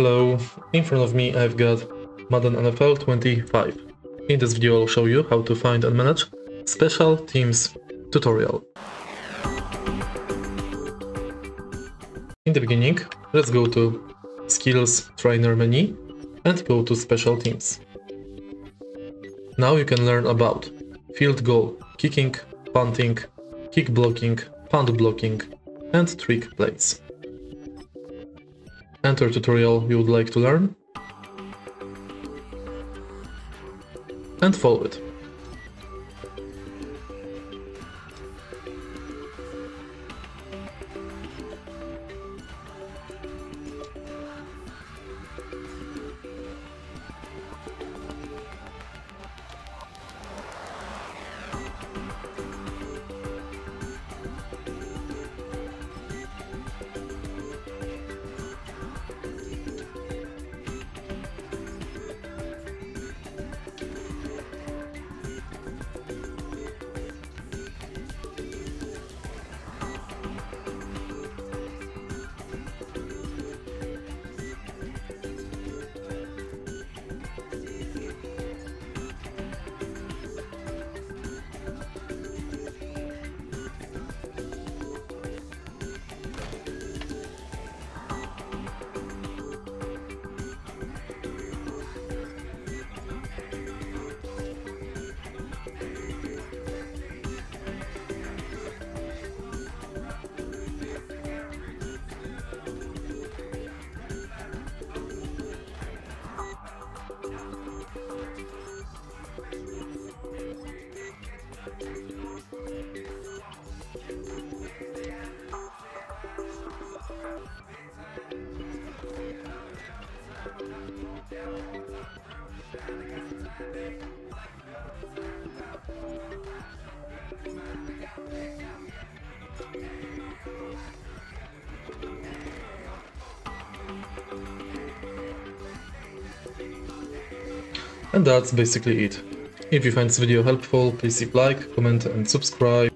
Hello, in front of me I've got Madden NFL 25. In this video I'll show you how to find and manage special teams tutorial. In the beginning, let's go to Skills Trainer menu and go to Special Teams. Now you can learn about field goal, kicking, punting, kick blocking, punt blocking, and trick plays. Enter tutorial you would like to learn and follow it. And that's basically it. If you find this video helpful, please leave like, comment and subscribe.